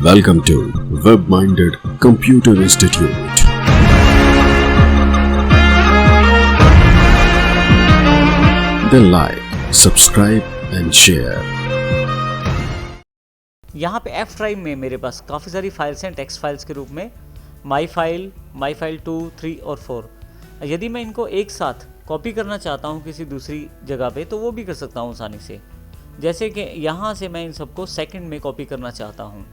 Welcome to Web-Minded Computer Institute. Then like, subscribe and share. यहाँ पे F drive में मेरे पास काफ़ी सारी फाइल्स हैं टेक्स्ट फाइल्स के रूप में, माई फाइल 2, 3 और 4। यदि मैं इनको एक साथ कॉपी करना चाहता हूँ किसी दूसरी जगह पे तो वो भी कर सकता हूँ आसानी से। जैसे कि यहाँ से मैं इन सबको सेकंड में कॉपी करना चाहता हूँ,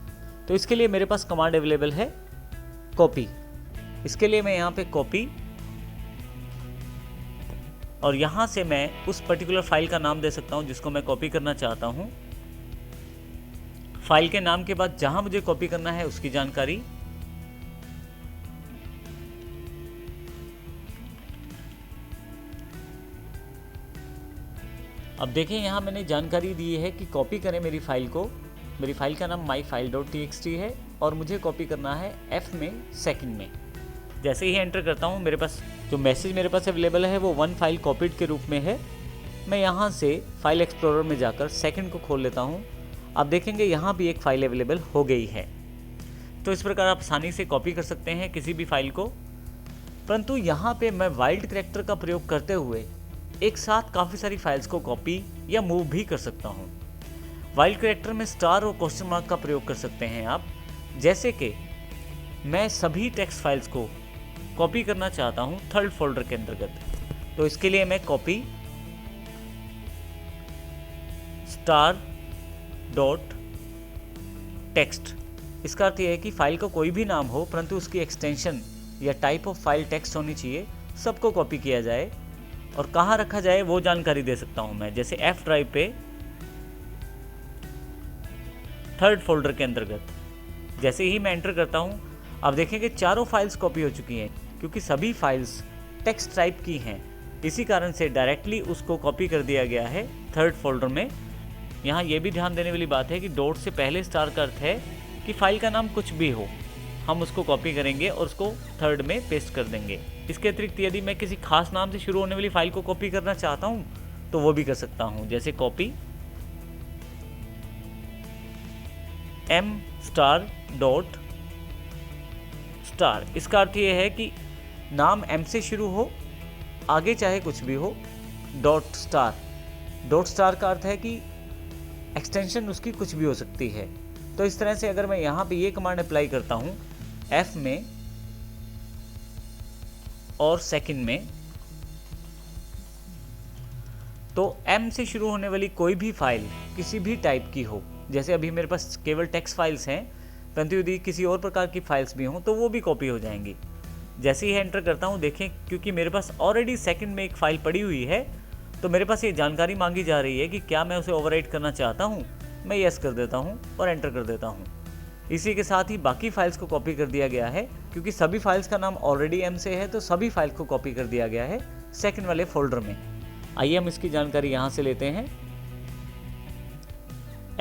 तो इसके लिए मेरे पास कमांड अवेलेबल है कॉपी। इसके लिए मैं यहाँ पे कॉपी और यहाँ से मैं उस पर्टिकुलर फाइल का नाम दे सकता हूँ जिसको मैं कॉपी करना चाहता हूँ। फाइल के नाम के बाद जहां मुझे कॉपी करना है उसकी जानकारी, अब देखें यहाँ मैंने जानकारी दी है कि कॉपी करें मेरी फाइल को। मेरी फाइल का नाम myfile.txt है और मुझे कॉपी करना है F में सेकंड में। जैसे ही एंटर करता हूँ मेरे पास जो मैसेज मेरे पास अवेलेबल है वो वन फाइल कॉपीड के रूप में है। मैं यहाँ से फाइल एक्सप्लोरर में जाकर सेकंड को खोल लेता हूँ। आप देखेंगे यहाँ भी एक फ़ाइल अवेलेबल हो गई है। तो इस प्रकार आप आसानी से कॉपी कर सकते हैं किसी भी फाइल को। परंतु यहाँ पे मैं वाइल्ड कैरेक्टर का प्रयोग करते हुए एक साथ काफ़ी सारी फाइल्स को कॉपी या मूव भी कर सकता हूँ। वाइल्ड कैरेक्टर में स्टार और क्वेश्चन मार्क का प्रयोग कर सकते हैं आप। जैसे कि मैं सभी टेक्स्ट फाइल्स को कॉपी करना चाहता हूँ थर्ड फोल्डर के अंतर्गत, तो इसके लिए मैं कॉपी स्टार डॉट टेक्स्ट, इसका अर्थ यह है कि फाइल का कोई भी नाम हो परंतु उसकी एक्सटेंशन या टाइप ऑफ फाइल टेक्स्ट होनी चाहिए, सबको कॉपी किया जाए और कहाँ रखा जाए वो जानकारी दे सकता हूँ मैं। जैसे F ड्राइव पे थर्ड फोल्डर के अंतर्गत जैसे ही मैं एंटर करता हूँ, आप देखेंगे चारों फाइल्स कॉपी हो चुकी हैं क्योंकि सभी फाइल्स टेक्स्ट टाइप की हैं। इसी कारण से डायरेक्टली उसको कॉपी कर दिया गया है थर्ड फोल्डर में। यहाँ ये भी ध्यान देने वाली बात है कि डॉट से पहले स्टार का अर्थ है कि फाइल का नाम कुछ भी हो, हम उसको कॉपी करेंगे और उसको थर्ड में पेस्ट कर देंगे। इसके अतिरिक्त यदि मैं किसी खास नाम से शुरू होने वाली फाइल को कॉपी करना चाहता हूँ तो वो भी कर सकता हूँ। जैसे copy m star dot star, इसका अर्थ ये है कि नाम m से शुरू हो, आगे चाहे कुछ भी हो, डॉट स्टार। डॉट स्टार का अर्थ है कि एक्सटेंशन उसकी कुछ भी हो सकती है। तो इस तरह से अगर मैं यहाँ पे ये कमांड अप्लाई करता हूँ F में और सेकंड में, तो M से शुरू होने वाली कोई भी फाइल किसी भी टाइप की हो, जैसे अभी मेरे पास केवल टेक्स्ट फाइल्स हैं, परंतु यदि किसी और प्रकार की फाइल्स भी हों तो वो भी कॉपी हो जाएंगी। जैसे ही एंटर करता हूँ, देखें क्योंकि मेरे पास ऑलरेडी सेकंड में एक फ़ाइल पड़ी हुई है तो मेरे पास ये जानकारी मांगी जा रही है कि क्या मैं उसे ओवरराइट करना चाहता हूँ। मैं यस कर देता हूँ और एंटर कर देता हूँ। इसी के साथ ही बाकी फाइल्स को कॉपी कर दिया गया है क्योंकि सभी फाइल्स का नाम ऑलरेडी M से है, तो सभी फाइल को कॉपी कर दिया गया है सेकंड वाले फोल्डर में। आइए हम इसकी जानकारी यहाँ से लेते हैं।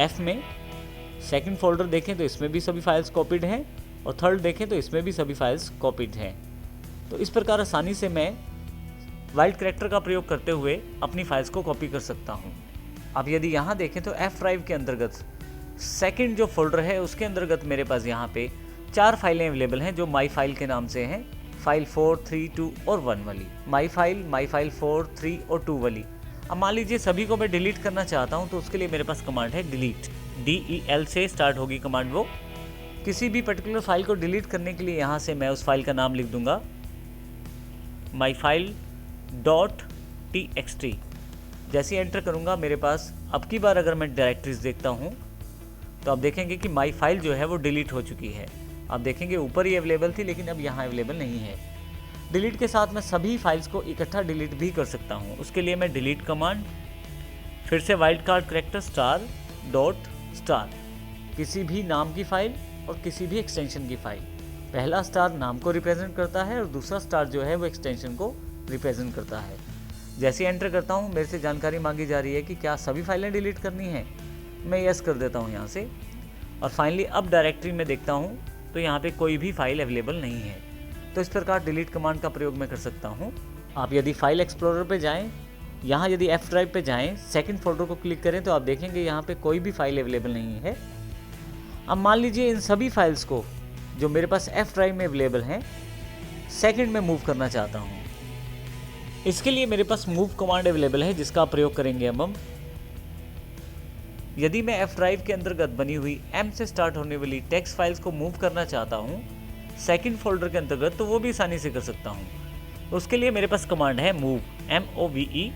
F में सेकंड फोल्डर देखें तो इसमें भी सभी फाइल्स कॉपीड हैं और थर्ड देखें तो इसमें भी सभी फाइल्स कॉपीड हैं। तो इस प्रकार आसानी से मैं वाइल्ड कैरेक्टर का प्रयोग करते हुए अपनी फाइल्स को कॉपी कर सकता हूँ। अब यदि यहाँ देखें तो F ड्राइव के अंतर्गत सेकंड जो फोल्डर है उसके अंतर्गत मेरे पास यहाँ पे 4 फाइलें अवेलेबल हैं जो माई फाइल के नाम से हैं, फाइल 4, 3, 2 और 1 वाली। माई फाइल 4, 3 और 2 वाली। अब मान लीजिए सभी को मैं डिलीट करना चाहता हूँ तो उसके लिए मेरे पास कमांड है डिलीट। DEL से स्टार्ट होगी कमांड। वो किसी भी पर्टिकुलर फाइल को डिलीट करने के लिए यहाँ से मैं उस फाइल का नाम लिख दूंगा myfile.txt। जैसे ही एंटर करूँगा मेरे पास अब की बार अगर मैं डायरेक्टरीज देखता हूँ तो आप देखेंगे कि माई फाइल जो है वो डिलीट हो चुकी है। आप देखेंगे ऊपर ही अवेलेबल थी लेकिन अब यहाँ अवेलेबल नहीं है। डिलीट के साथ मैं सभी फाइल्स को इकट्ठा डिलीट भी कर सकता हूँ। उसके लिए मैं डिलीट कमांड, फिर से wild card character star dot star, किसी भी नाम की फाइल और किसी भी एक्सटेंशन की फाइल। पहला स्टार नाम को रिप्रेजेंट करता है और दूसरा स्टार जो है वो एक्सटेंशन को रिप्रेजेंट करता है। जैसे एंटर करता हूँ मेरे से जानकारी मांगी जा रही है कि क्या सभी फाइलें डिलीट करनी है। मैं यस कर देता हूँ यहाँ से और फाइनली अब डायरेक्टरी में देखता हूँ तो यहाँ पे कोई भी फाइल अवेलेबल नहीं है। तो इस प्रकार डिलीट कमांड का प्रयोग मैं कर सकता हूँ। आप यदि फाइल एक्सप्लोरर पे जाएं, यहाँ यदि F ड्राइव पे जाएं, सेकंड फोल्डर को क्लिक करें तो आप देखेंगे यहाँ पे कोई भी फाइल अवेलेबल नहीं है। अब मान लीजिए इन सभी फाइल्स को जो मेरे पास F ड्राइव में अवेलेबल हैं सेकंड में मूव करना चाहता हूँ। इसके लिए मेरे पास मूव कमांड अवेलेबल है जिसका प्रयोग करेंगे अब हम। यदि मैं F ड्राइव के अंतर्गत बनी हुई M से स्टार्ट होने वाली टेक्स्ट फाइल्स को मूव करना चाहता हूँ सेकंड फोल्डर के अंतर्गत, तो वो भी आसानी से कर सकता हूँ। उसके लिए मेरे पास कमांड है मूव, MOVE।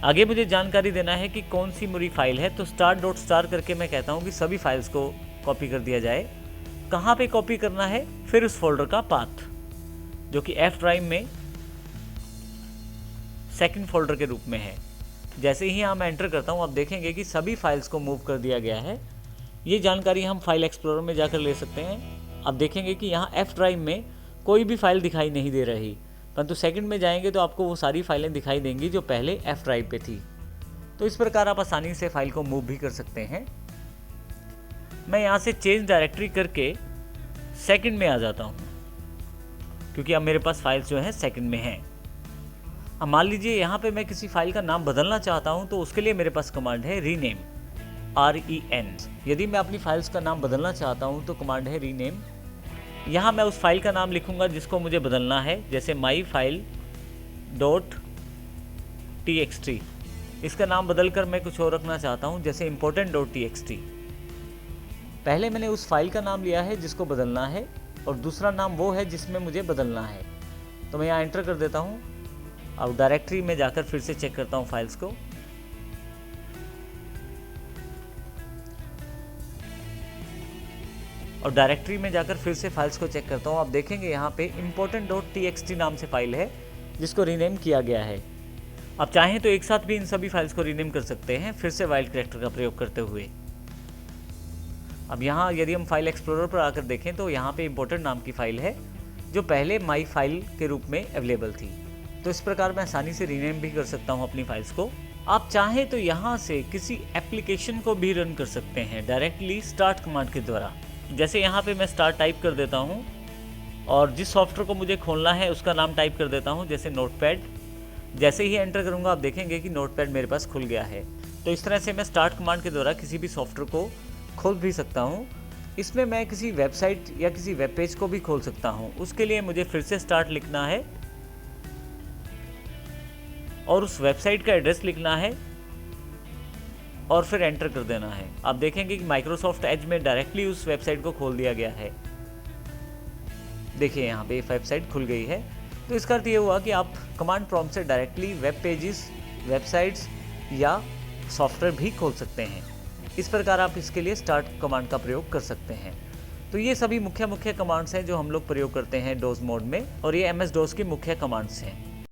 आगे मुझे जानकारी देना है कि कौन सी मेरी फाइल है, तो start.star करके मैं कहता हूँ कि सभी फाइल्स को कॉपी कर दिया जाए। कहाँ पे कॉपी करना है, फिर उस फोल्डर का पाथ जो कि F ड्राइव में सेकंड फोल्डर के रूप में है। जैसे ही यहाँ मैं एंटर करता हूँ आप देखेंगे कि सभी फाइल्स को मूव कर दिया गया है। ये जानकारी हम फाइल एक्सप्लोरर में जाकर ले सकते हैं। आप देखेंगे कि यहाँ F ड्राइव में कोई भी फाइल दिखाई नहीं दे रही, परंतु सेकंड में जाएंगे तो आपको वो सारी फाइलें दिखाई देंगी जो पहले F ड्राइव पे थी। तो इस प्रकार आप आसानी से फाइल को मूव भी कर सकते हैं। मैं यहाँ से चेंज डायरेक्टरी करके सेकंड में आ जाता हूँ क्योंकि अब मेरे पास फाइल्स जो हैं सेकंड में हैं। अब मान लीजिए यहाँ पे मैं किसी फाइल का नाम बदलना चाहता हूँ, तो उसके लिए मेरे पास कमांड है रीनेम, REN। यदि मैं अपनी फाइल्स का नाम बदलना चाहता हूँ तो कमांड है रीनेम। यहाँ मैं उस फाइल का नाम लिखूँगा जिसको मुझे बदलना है, जैसे myfile.txt। इसका नाम बदलकर मैं कुछ और रखना चाहता हूँ, जैसे important.txt। पहले मैंने उस फाइल का नाम लिया है जिसको बदलना है और दूसरा नाम वो है जिसमें मुझे बदलना है। तो मैं यहाँ एंटर कर देता हूँ। अब डायरेक्टरी में जाकर फिर से चेक करता हूँ फाइल्स को। और डायरेक्टरी में जाकर फिर से फाइल्स को चेक करता हूँ। आप देखेंगे यहाँ पे important.txt नाम से फाइल है जिसको रीनेम किया गया है। आप चाहें तो एक साथ भी इन सभी फाइल्स को रीनेम कर सकते हैं फिर से वाइल्ड कैरेक्टर का प्रयोग करते हुए। अब यहाँ यदि हम फाइल एक्सप्लोरर पर आकर देखें तो यहाँ पे इम्पोर्टेंट नाम की फाइल है जो पहले माई फाइल के रूप में अवेलेबल थी। तो इस प्रकार मैं आसानी से रीनेम भी कर सकता हूँ अपनी फाइल्स को। आप चाहें तो यहाँ से किसी एप्लीकेशन को भी रन कर सकते हैं डायरेक्टली स्टार्ट कमांड के द्वारा। जैसे यहाँ पे मैं स्टार्ट टाइप कर देता हूँ और जिस सॉफ्टवेयर को मुझे खोलना है उसका नाम टाइप कर देता हूँ, जैसे नोटपैड। जैसे ही एंटर करूँगा आप देखेंगे कि नोटपैड मेरे पास खुल गया है। तो इस तरह से मैं स्टार्ट कमांड के द्वारा किसी भी सॉफ्टवेयर को खोल भी सकता हूँ। इसमें मैं किसी वेबसाइट या किसी वेब पेज को भी खोल सकता हूँ। उसके लिए मुझे फिर से स्टार्ट लिखना है और उस वेबसाइट का एड्रेस लिखना है और फिर एंटर कर देना है। आप देखेंगे कि माइक्रोसॉफ्ट एज में डायरेक्टली उस वेबसाइट को खोल दिया गया है। देखिए यहाँ पे वेबसाइट खुल गई है। तो इसका अर्थ ये हुआ कि आप कमांड प्रॉम्प्ट से डायरेक्टली वेब पेजेस, वेबसाइट्स या सॉफ्टवेयर भी खोल सकते हैं। इस प्रकार आप इसके लिए स्टार्ट कमांड का प्रयोग कर सकते हैं। तो ये सभी मुख्य कमांड्स हैं जो हम लोग प्रयोग करते हैं डोज मोड में, और ये MS DOS की मुख्य कमांड्स हैं।